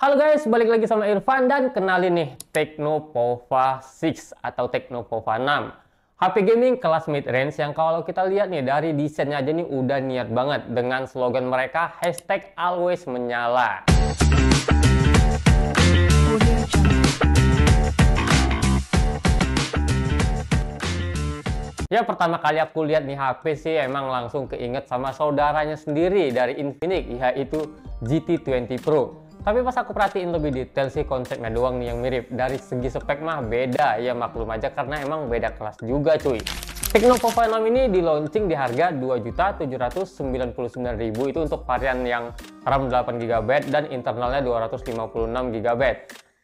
Halo guys, balik lagi sama Irfan dan kenalin nih Tecno Pova 6 atau Tecno Pova 6. HP gaming kelas mid-range yang kalau kita lihat nih dari desainnya aja nih udah niat banget dengan slogan mereka #always_menyala. Ya pertama kali aku lihat nih HP sih emang langsung keinget sama saudaranya sendiri dari Infinix yaitu GT20 Pro. Tapi pas aku perhatiin lebih detail sih konsepnya doang nih yang mirip. Dari segi spek mah beda, ya maklum aja karena emang beda kelas juga cuy. Tecno Pova 6 ini di launching di harga 2.799.000 itu untuk varian yang RAM 8GB dan internalnya 256GB.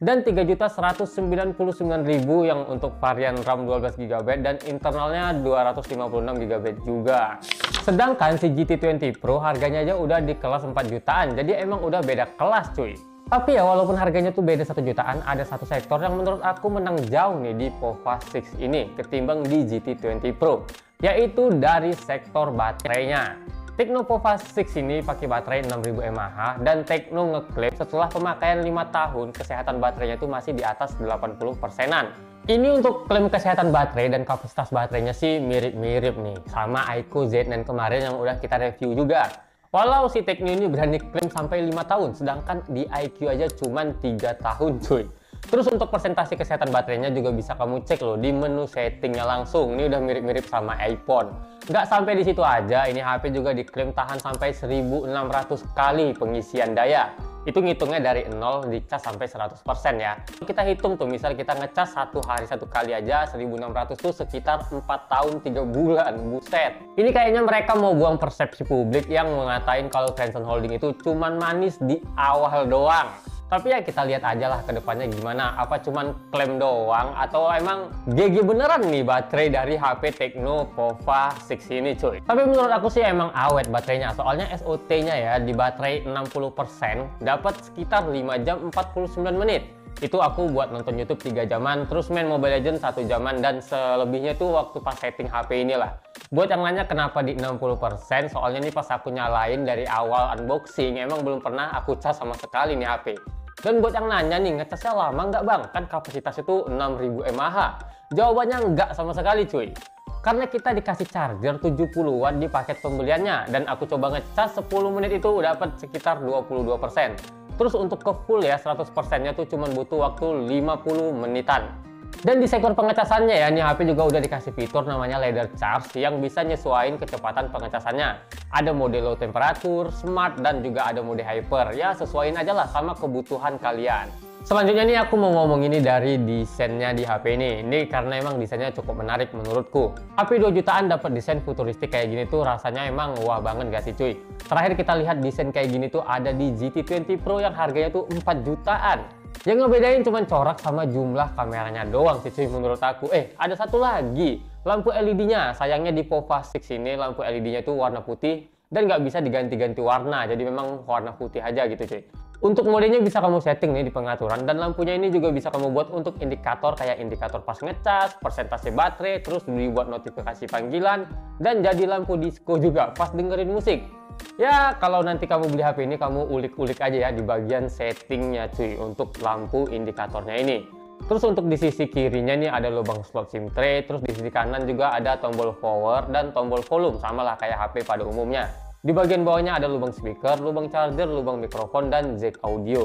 Dan 3.199.000 yang untuk varian RAM 12GB dan internalnya 256GB juga. Sedangkan si GT20 Pro harganya aja udah di kelas 4 jutaan, jadi emang udah beda kelas cuy. Tapi ya walaupun harganya tuh beda 1 jutaan, ada satu sektor yang menurut aku menang jauh nih di Pova 6 ini ketimbang di GT20 Pro, yaitu dari sektor baterainya. Tecno Pova 6 ini pakai baterai 6000 mAh dan Tecno ngeklaim setelah pemakaian 5 tahun kesehatan baterainya itu masih di atas 80%-an. Ini untuk klaim kesehatan baterai dan kapasitas baterainya sih mirip-mirip nih sama iQOO Z9 kemarin yang udah kita review juga. Walau si Tecno ini berani klaim sampai 5 tahun, sedangkan di iQOO aja cuman 3 tahun cuy. Terus untuk persentase kesehatan baterainya juga bisa kamu cek loh di menu settingnya langsung. Ini udah mirip-mirip sama iPhone. Nggak sampai di situ aja, ini HP juga diklaim tahan sampai 1600 kali pengisian daya. Itu ngitungnya dari 0 dicas sampai 100% ya. Kita hitung tuh, misal kita ngecas satu hari satu kali aja 1600 tuh sekitar 4 tahun 3 bulan. Buset. Ini kayaknya mereka mau buang persepsi publik yang mengatain kalau Transsion Holding itu cuman manis di awal doang. Tapi ya kita lihat aja lah ke depannya gimana. Apa cuman klaim doang atau emang GG beneran nih baterai dari HP Tecno Pova 6 ini cuy. Tapi menurut aku sih emang awet baterainya. Soalnya SOT-nya ya di baterai 60% dapat sekitar 5 jam 49 menit. Itu aku buat nonton YouTube 3 jaman, terus main Mobile Legends 1 jaman, dan selebihnya tuh waktu pas setting HP inilah. Buat yang nanya kenapa di 60%, soalnya nih pas aku nyalain dari awal unboxing, emang belum pernah aku cas sama sekali nih HP. Dan buat yang nanya nih, ngecasnya lama nggak bang? Kan kapasitas itu 6000 mAh. Jawabannya nggak sama sekali cuy. Karena kita dikasih charger 70 watt di paket pembeliannya. Dan aku coba ngecas 10 menit itu dapat sekitar 22%. Terus untuk ke full ya 100%-nya tuh cuma butuh waktu 50 menitan. Dan di sektor pengecasannya ya, nih HP juga udah dikasih fitur namanya ladder charge yang bisa nyesuaiin kecepatan pengecasannya. Ada mode low temperature, smart, dan juga ada mode hyper. Ya sesuaiin aja lah sama kebutuhan kalian. Selanjutnya nih aku mau ngomong ini dari desainnya di HP ini. Ini karena emang desainnya cukup menarik menurutku. HP 2 jutaan dapat desain futuristik kayak gini tuh rasanya emang wah banget gak sih cuy. Terakhir kita lihat desain kayak gini tuh ada di GT20 Pro yang harganya tuh 4 jutaan. Yang ngebedain cuma corak sama jumlah kameranya doang sih cuy menurut aku. Ada satu lagi, lampu LED-nya. Sayangnya di Pova 6 ini lampu LED-nya itu warna putih dan nggak bisa diganti-ganti warna. Jadi memang warna putih aja gitu cuy. Untuk modenya bisa kamu setting nih di pengaturan, dan lampunya ini juga bisa kamu buat untuk indikator kayak indikator pas ngecas, persentase baterai, terus dibuat notifikasi panggilan, dan jadi lampu disco juga pas dengerin musik. Ya kalau nanti kamu beli HP ini kamu ulik-ulik aja ya di bagian settingnya cuy untuk lampu indikatornya ini. Terus untuk di sisi kirinya nih ada lubang slot SIM tray, terus di sisi kanan juga ada tombol power dan tombol volume, sama lah kayak HP pada umumnya. Di bagian bawahnya ada lubang speaker, lubang charger, lubang mikrofon, dan jack audio.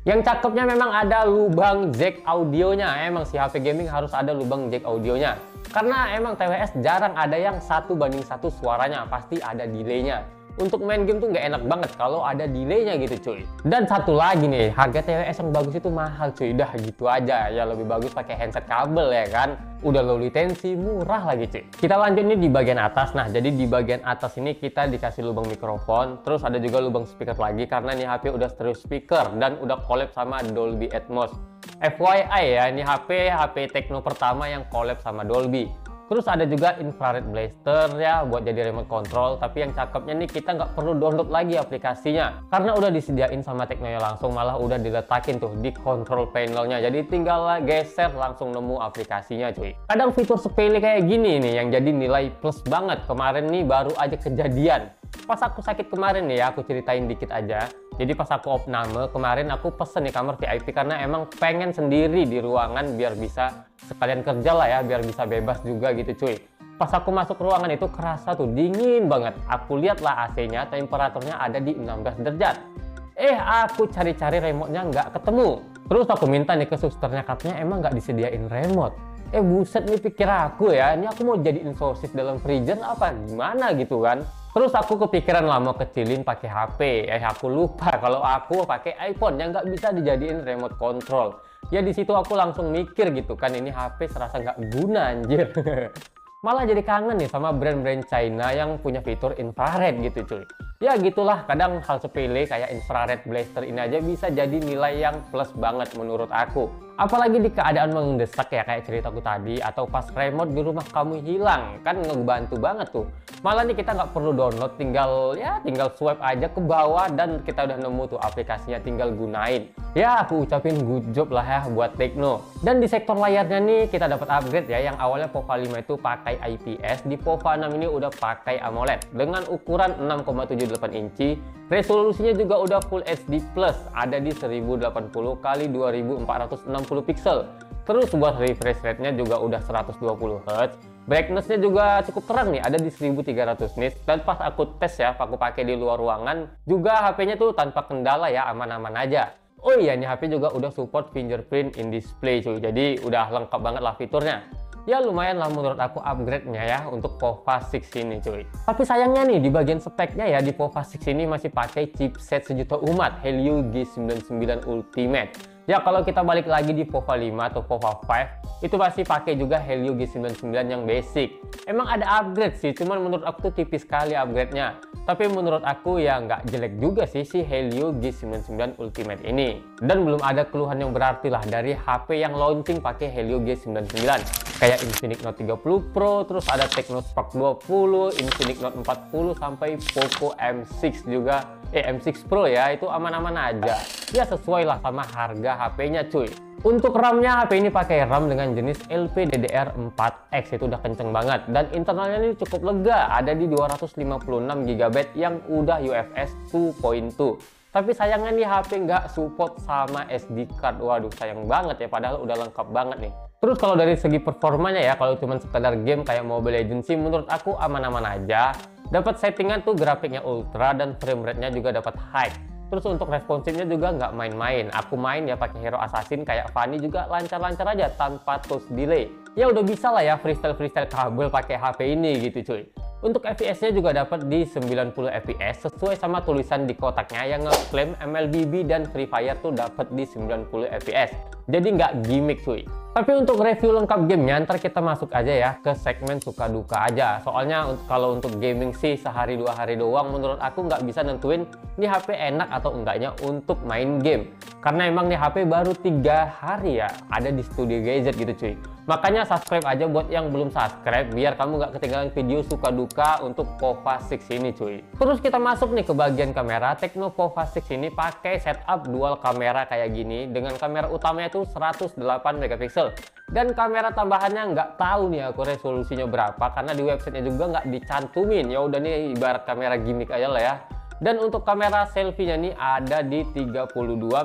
Yang cakepnya memang ada lubang jack audionya. Emang si HP gaming harus ada lubang jack audionya. Karena emang TWS jarang ada yang 1:1 suaranya, pasti ada delaynya. Untuk main game tuh nggak enak banget kalau ada delaynya gitu cuy. Dan satu lagi nih, harga TWS yang bagus itu mahal cuy. Dah gitu aja, ya lebih bagus pakai handset kabel ya kan. Udah low latency, murah lagi cuy. Kita lanjut nih di bagian atas. Nah jadi di bagian atas ini kita dikasih lubang mikrofon, terus ada juga lubang speaker lagi karena nih HP udah stereo speaker dan udah collab sama Dolby Atmos. FYI ya, ini HP Tecno pertama yang collab sama Dolby. Terus ada juga infrared blaster ya buat jadi remote control, tapi yang cakepnya nih kita nggak perlu download lagi aplikasinya karena udah disediain sama Tecno langsung, malah udah diletakin tuh di control panelnya, jadi tinggal geser langsung nemu aplikasinya cuy. Kadang fitur sepele kayak gini nih yang jadi nilai plus banget. Kemarin nih baru aja kejadian pas aku sakit kemarin nih ya, aku ceritain dikit aja. Jadi pas aku opname kemarin aku pesen nih kamar VIP karena emang pengen sendiri di ruangan biar bisa sekalian kerja lah ya, biar bisa bebas juga gitu cuy. Pas aku masuk ruangan itu kerasa tuh dingin banget. Aku lihatlah AC-nya, temperaturnya ada di 16 derajat. Aku cari-cari remote-nya nggak ketemu. Terus aku minta nih ke susternya, katanya emang nggak disediain remote. Buset nih pikir aku ya, ini aku mau jadiin sosis dalam freezer apa gimana gitu kan. Terus aku kepikiran lah mau kecilin pakai HP. Aku lupa kalau aku pakai iPhone yang nggak bisa dijadiin remote control. Ya di situ aku langsung mikir gitu kan, ini HP serasa nggak guna anjir. Malah jadi kangen nih sama brand-brand China yang punya fitur infrared gitu cuy. Ya gitulah, kadang hal sepele kayak infrared blaster ini aja bisa jadi nilai yang plus banget menurut aku. Apalagi di keadaan mendesak ya kayak ceritaku tadi, atau pas remote di rumah kamu hilang, kan ngebantu banget tuh. Malah nih kita nggak perlu download, tinggal swipe aja ke bawah dan kita udah nemu tuh aplikasinya, tinggal gunain. Ya aku ucapin good job lah ya buat Tecno. Dan di sektor layarnya nih kita dapat upgrade ya, yang awalnya POVA 5 itu pakai IPS, di POVA 6 ini udah pakai AMOLED dengan ukuran 6,78 inci. Resolusinya juga udah Full HD Plus, ada di 1080 x 2460 pixel. Terus buat refresh rate-nya juga udah 120 Hz. Brightness-nya juga cukup terang nih, ada di 1300 nits. Dan pas aku tes ya, aku pakai di luar ruangan, juga HP-nya tuh tanpa kendala ya, aman-aman aja. Oh iya, nih HP juga udah support fingerprint in display cuy, jadi udah lengkap banget lah fiturnya. Ya lumayan lah menurut aku upgrade-nya ya untuk POVA 6 ini cuy. Tapi sayangnya nih di bagian speknya ya, di POVA 6 ini masih pakai chipset sejuta umat Helio G99 Ultimate. Ya kalau kita balik lagi di POVA 5 atau POVA 5 itu pasti pakai juga Helio G99 yang basic. Emang ada upgrade sih, cuman menurut aku tuh tipis sekali upgrade-nya. Tapi menurut aku ya nggak jelek juga sih si Helio G99 Ultimate ini. Dan belum ada keluhan yang berarti lah dari HP yang launching pakai Helio G99. Kayak Infinix Note 30 Pro, terus ada Tecno Spark 20, Infinix Note 40 sampai Poco M6 juga. M6 Pro ya, itu aman-aman aja. Ya sesuai lah sama harga HP-nya cuy. Untuk RAM-nya, HP ini pakai RAM dengan jenis LPDDR4X, itu udah kenceng banget. Dan internalnya ini cukup lega, ada di 256 GB yang udah UFS 2.2. Tapi sayangnya nih HP nggak support sama SD card. Waduh sayang banget ya, padahal udah lengkap banget nih. Terus kalau dari segi performanya ya, kalau cuma sekedar game kayak Mobile Legends sih menurut aku aman-aman aja. Dapat settingan tuh grafiknya ultra dan frame rate-nya juga dapat high. Terus untuk responsifnya juga nggak main-main. Aku main ya pakai hero assassin kayak Fanny juga lancar-lancar aja tanpa touch delay. Ya udah bisa lah ya freestyle kabel pakai HP ini gitu cuy. Untuk FPS-nya juga dapat di 90 FPS sesuai sama tulisan di kotaknya yang ngeklaim MLBB dan Free Fire tuh dapat di 90 FPS. Jadi nggak gimmick cuy. Tapi untuk review lengkap gamenya ntar kita masuk aja ya ke segmen suka duka aja. Soalnya kalau untuk gaming sih sehari dua hari doang menurut aku nggak bisa nentuin nih HP enak atau enggaknya untuk main game. Karena emang nih HP baru 3 hari ya ada di Studio Gadget gitu cuy. Makanya subscribe aja buat yang belum subscribe biar kamu nggak ketinggalan video suka duka untuk POVA 6 ini cuy. Terus kita masuk nih ke bagian kamera. Tecno POVA 6 ini pakai setup dual kamera kayak gini dengan kamera utamanya tuh 108 megapiksel. Dan kamera tambahannya nggak tahu nih aku resolusinya berapa karena di websitenya juga nggak dicantumin. Ya udah nih ibarat kamera gimmick aja lah ya. Dan untuk kamera selfie-nya nih ada di 32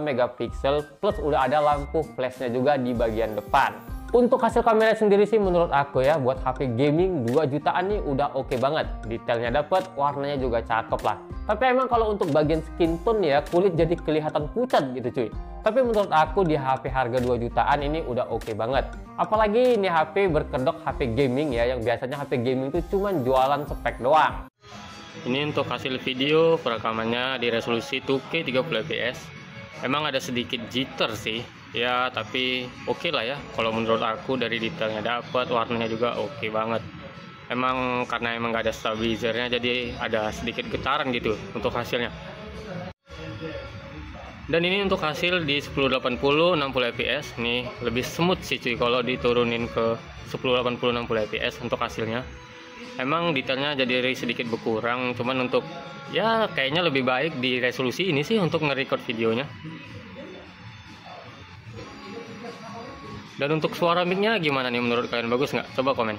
megapiksel plus udah ada lampu flashnya juga di bagian depan. Untuk hasil kamera sendiri sih menurut aku ya buat HP gaming 2 jutaan nih udah oke banget. Detailnya dapet, warnanya juga cakep lah. Tapi emang kalau untuk bagian skin tone ya kulit jadi kelihatan pucat gitu cuy. Tapi menurut aku di HP harga 2 jutaan ini udah oke banget. Apalagi ini HP berkedok HP gaming ya, yang biasanya HP gaming itu cuma jualan spek doang. Ini untuk hasil video perekamannya di resolusi 2K 30 fps. Emang ada sedikit jitter sih ya, tapi oke lah ya. Kalau menurut aku dari detailnya dapat, warnanya juga oke banget. Emang karena emang nggak ada stabilizernya jadi ada sedikit getaran gitu untuk hasilnya. Dan ini untuk hasil di 1080 60 fps nih lebih smooth sih cuy kalau diturunin ke 1080 60 fps untuk hasilnya. Emang detailnya jadi sedikit berkurang, cuman untuk ya kayaknya lebih baik di resolusi ini sih untuk nge-record videonya. Dan untuk suara mic-nya gimana nih menurut kalian, bagus nggak? Coba komen.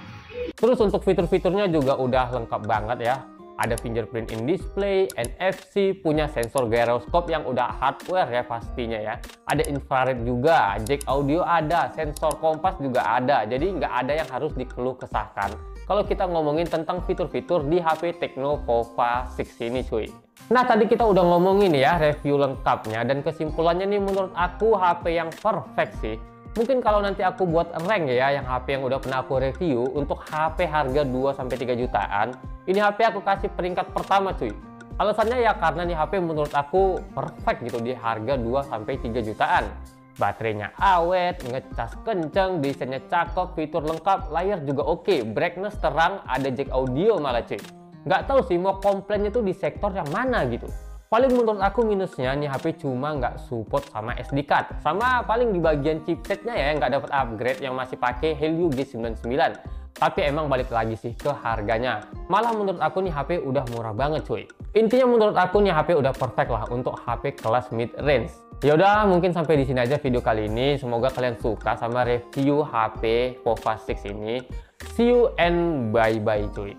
Terus untuk fitur-fiturnya juga udah lengkap banget ya. Ada fingerprint in display, NFC, punya sensor gyroscope yang udah hardware ya pastinya ya. Ada infrared juga, jack audio ada, sensor kompas juga ada. Jadi nggak ada yang harus dikeluh kesahkan kalau kita ngomongin tentang fitur-fitur di HP Tecno Pova 6 ini cuy. Nah tadi kita udah ngomongin ya review lengkapnya, dan kesimpulannya nih menurut aku HP yang perfect sih. Mungkin kalau nanti aku buat rank ya, yang HP yang udah pernah aku review untuk HP harga 2-3 jutaan, ini HP aku kasih peringkat pertama cuy. Alasannya ya karena nih HP menurut aku perfect gitu di harga 2-3 jutaan. Baterainya awet, ngecas kenceng, desainnya cakep, fitur lengkap, layar juga oke, brightness terang, ada jack audio malah cuy. Nggak tahu sih mau komplainnya tuh di sektor yang mana gitu. Paling menurut aku minusnya nih HP cuma nggak support sama SD card, sama paling di bagian chipsetnya ya yang nggak dapat upgrade, yang masih pakai Helio G99. Tapi emang balik lagi sih ke harganya. Malah menurut aku nih HP udah murah banget cuy. Intinya menurut aku nih HP udah perfect lah untuk HP kelas mid range. Yaudah mungkin sampai di sini aja video kali ini. Semoga kalian suka sama review HP Pova 6 ini. See you and bye bye cuy.